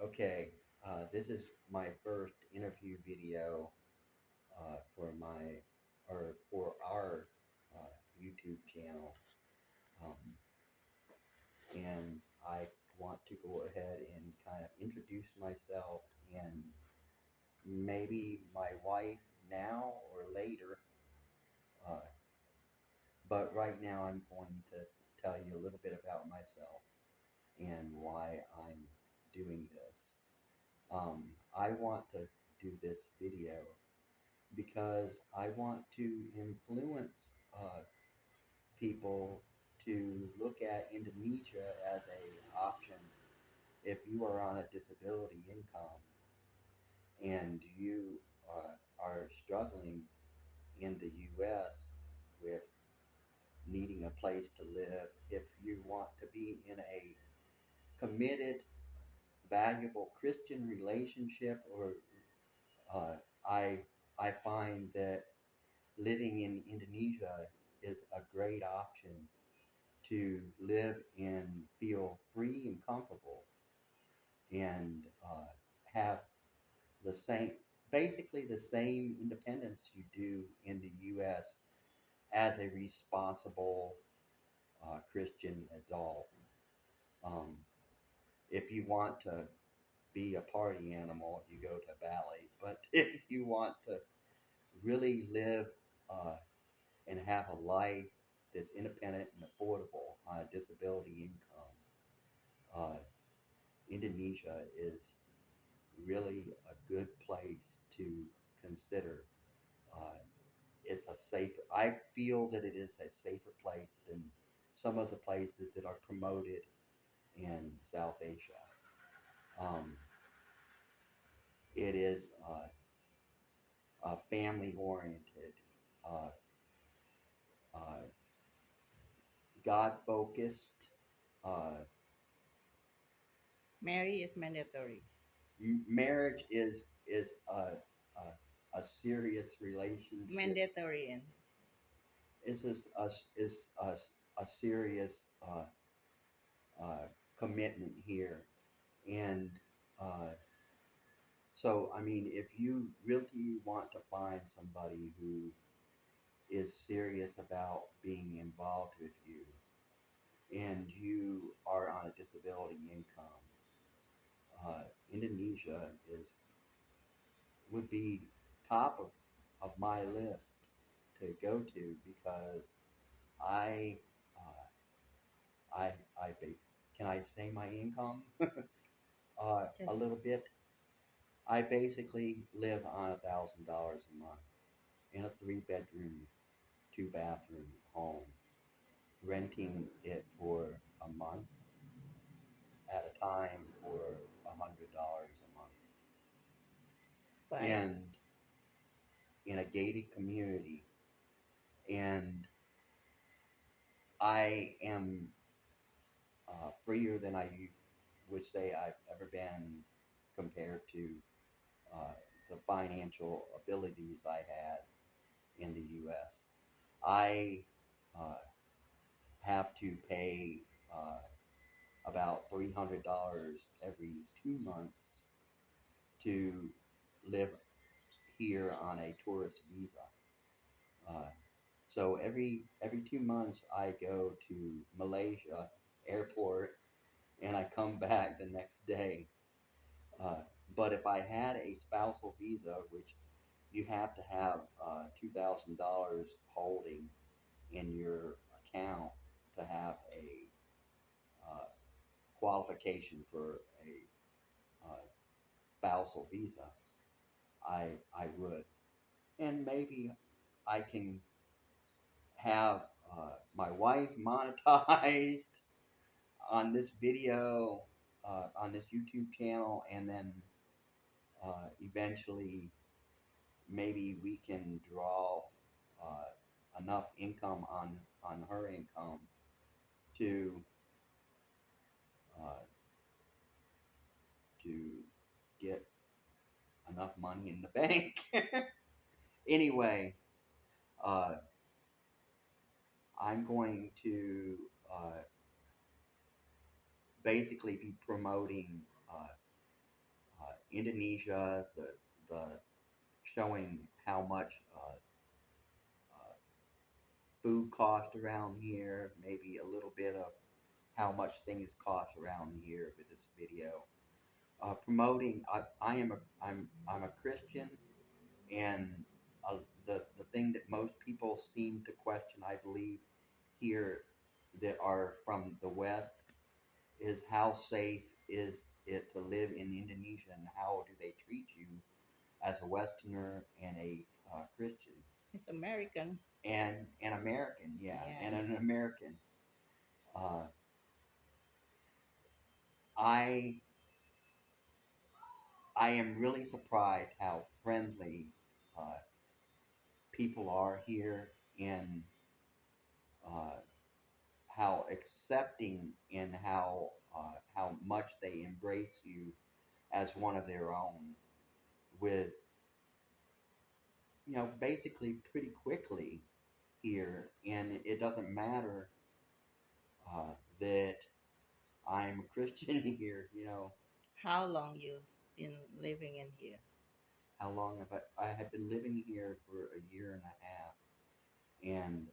Okay, this is my first interview video for our YouTube channel, um, and I want to go ahead and kind of introduce myself and maybe my wife now or later, uh, but right now I'm going to tell you a little bit about myself and why I'm doing this. I want to do this video because I want to influence people to look at Indonesia as a option if you are on a disability income and you are struggling in the U.S. with needing a place to live. If you want to be in a committed, valuable Christian relationship, or uh, I I find that living in Indonesia is a great option to live and feel free and comfortable and have the same, basically the same independence you do in the U.S. as a responsible Christian adult. Um, if you want to be a party animal, you go to Bali. But if you want to really live uh, and have a life that's independent and affordable on a disability income, uh, Indonesia is really a good place to consider. Uh, it's a safer, I feel that it is a safer place than some of the places that are promoted in South Asia. Um, it is family oriented, uh, uh, God focused. Uh, Mary is mandatory. Marriage is a serious relationship. Mandatory in It's a serious uh, commitment here, and uh, so I mean, if you really want to find somebody who is serious about being involved with you, and you are on a disability income, Indonesia is would be top of my list to go to because I I can I say my income a just little bit. I basically live on $1,000 a month in a three-bedroom, two-bathroom home, renting it for a month at a time for $100 a month, but and in a gated community. And I am freer than I would say I've ever been compared to uh, the financial abilities I had in the U.S. I uh, have to pay about $300 every 2 months to live here on a tourist visa. Uh, so every 2 months I go to Malaysia airport and I come back the next day. Uh, but if I had a spousal visa, which you have to have $2,000 holding in your account to have a qualification for a spousal visa, I would, and maybe I can have my wife monetized on this video, on this YouTube channel, and then eventually maybe we can draw enough income on her income to uh, to get enough money in the bank. Anyway, uh, I'm going to uh, basically be promoting Indonesia, the showing how much uh, food cost around here, maybe a little bit of how much things cost around here with this video. Promoting, I'm a Christian, and the thing that most people seem to question, I believe, here that are from the West is how safe is it to live in Indonesia, and how do they treat you as a Westerner and a Christian It's American. and an American, yeah, and Yeah. an American. Uh, I I am really surprised how friendly uh, people are here, and uh, how accepting, and how much they embrace you as one of their own. With basically pretty quickly here, and it doesn't matter that I'm a Christian here. How long you've been living in here? How long have I have been living here for a year and a half, and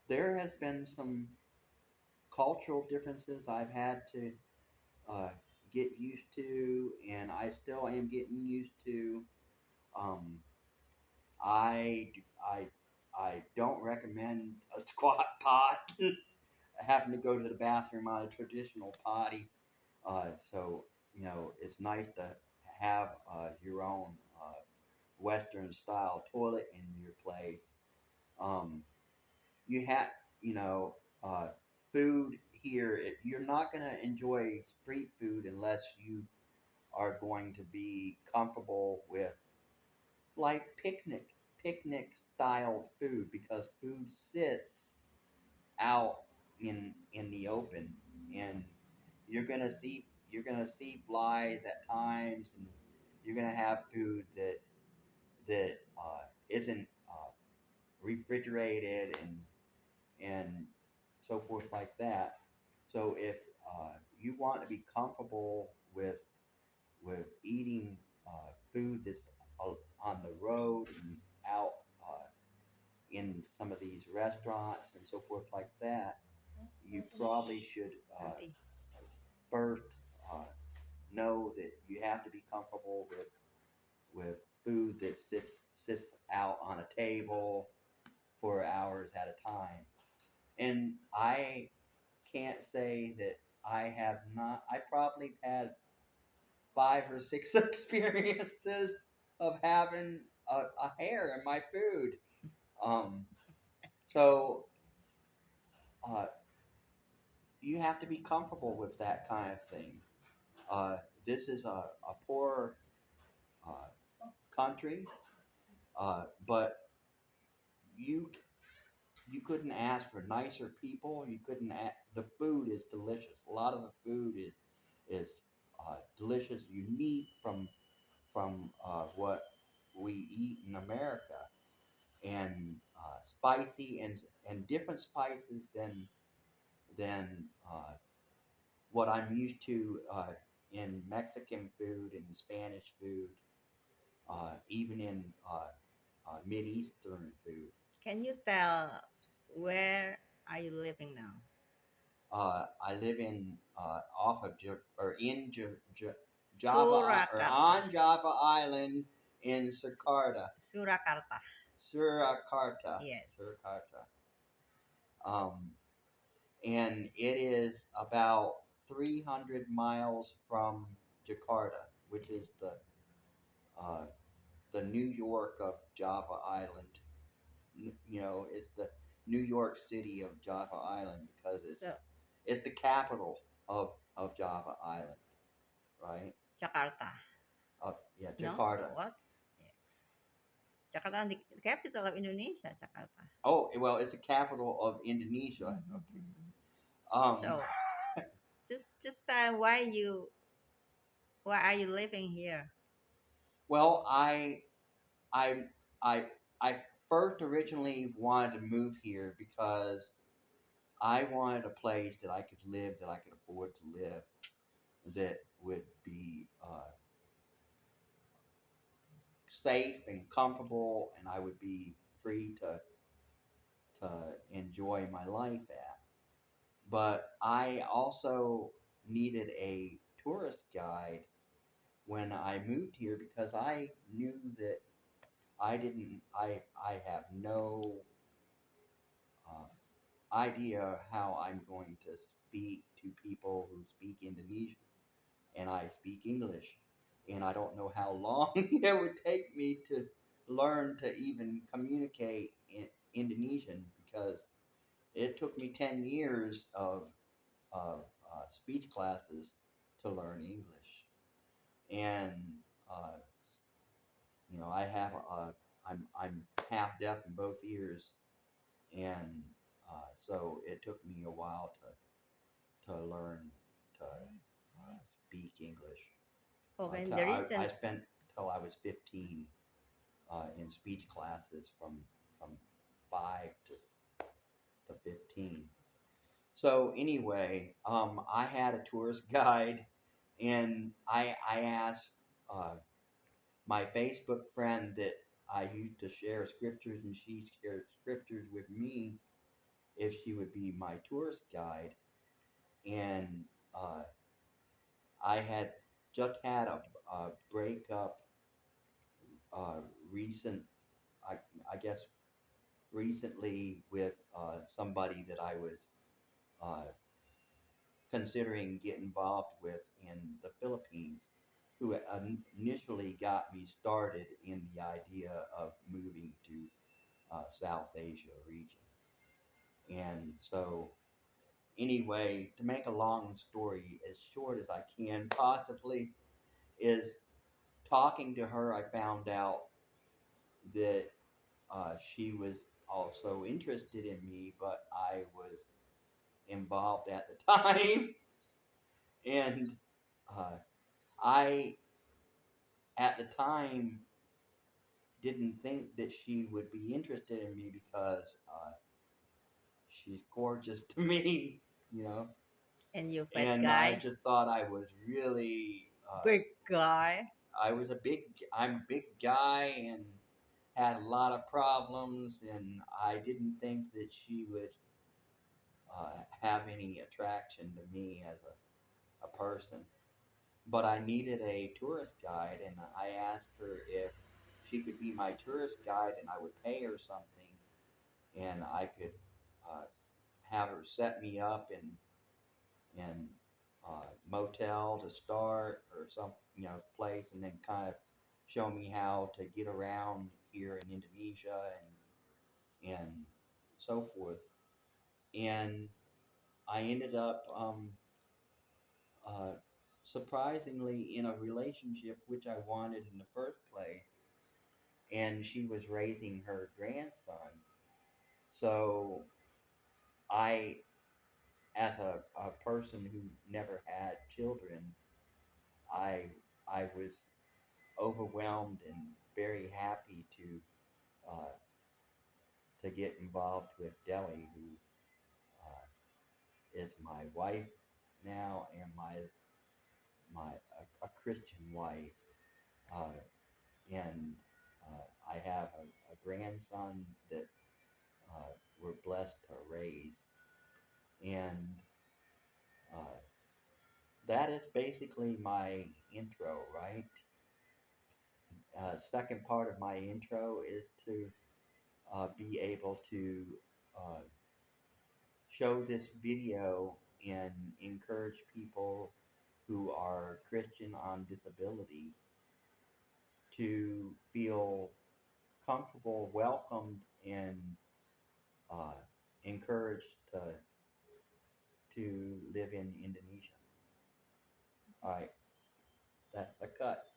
there has been some cultural differences I've had to uh, get used to, and I still am getting used to. Um, I, I, I don't recommend a squat pot. Having to go to the bathroom on a traditional potty. So it's nice to have your own Western style toilet in your place. Um, you have, you know, uh, food here. You're not going to enjoy street food unless you are going to be comfortable with like picnic style food, because food sits out in the open, and you're gonna see flies at times, and you're gonna have food that isn't refrigerated, and so forth like that. So if you want to be comfortable with eating food that's on the road and out in some of these restaurants and so forth like that, you probably should Auntie. first uh, know that you have to be comfortable with food that sits out on a table for hours at a time. And I can't say that I have not. I probably had 5 or 6 experiences of having a hair in my food. Um, so uh, you have to be comfortable with that kind of thing. This is a poor country, but you you couldn't ask for nicer people. You couldn't. The food is delicious. A lot of the food is delicious, unique from what we eat in America, and spicy, and different spices than what I'm used to in Mexican food and Spanish food, even in Mid Eastern food. Can you tell where are you living now? I live in off of or in Java or Surakarta. on Java Island in Surakarta, Surakarta. Surakarta, Yes. Surakarta. Um, and it is about 300 miles from Jakarta, which is uh, the New York of Java Island. It's the New York City of Java Island, because So it's the capital of Java Island, right? Jakarta. Yeah, No? Jakarta. What? Yeah. Jakarta, the capital of Indonesia, Jakarta. Oh, well, it's the capital of Indonesia. Okay. Um, So just why are you living here? well, I, I, I first originally wanted to move here because I wanted a place that I could live, that I could afford to live, that would be safe and comfortable, and I would be free to enjoy my life at. But I also needed a tourist guide when I moved here because I knew that I have no uh, idea how I'm going to speak to people who speak Indonesian and I speak English. And I don't know how long it would take me to learn to even communicate in Indonesian because it took me 10 years of speech classes to learn English. And, uh, I have, I'm half deaf in both ears. And so it took me a while to learn to speak English. Okay, To, the I reason spent till I was 15 in speech classes from 5 to 15. So anyway, I had a tourist guide, and I asked uh, my Facebook friend that I used to share scriptures, and she shared scriptures with me if she would be my tourist guide. And uh, I had just had a breakup uh, recent, I, I guess, recently with somebody that I was uh, considering getting involved with in the Philippines, who initially got me started in the idea of moving to South Asia region. And so, anyway, to make a long story as short as I can possibly, is talking to her, I found out that she was also interested in me, but I was involved at the time. And uh, I, at the time, didn't think that she would be interested in me because she's gorgeous to me, you know. and you fat And I guy, just thought I was really, big guy, I was a big, I'm a big guy and had a lot of problems, and I didn't think that she would have any attraction to me as a person. But I needed a tourist guide, and I asked her if she could be my tourist guide, and I would pay her something, and I could uh, have her set me up in motel to start or some place, and then kind of show me how to get around here in Indonesia and so forth. And I ended up uh, surprisingly in a relationship which I wanted in the first place, and she was raising her grandson. So I, as a person who never had children, I I was overwhelmed and very happy to get involved with Deli, who is my wife now and my a Christian wife, uh, and I have a grandson that we're blessed to raise, and uh, that is basically my intro, right? Second part of my intro is to be able to uh, show this video and encourage people who are Christian on disability to feel comfortable, welcomed, and uh, encouraged to live in Indonesia. All right, that's a cut.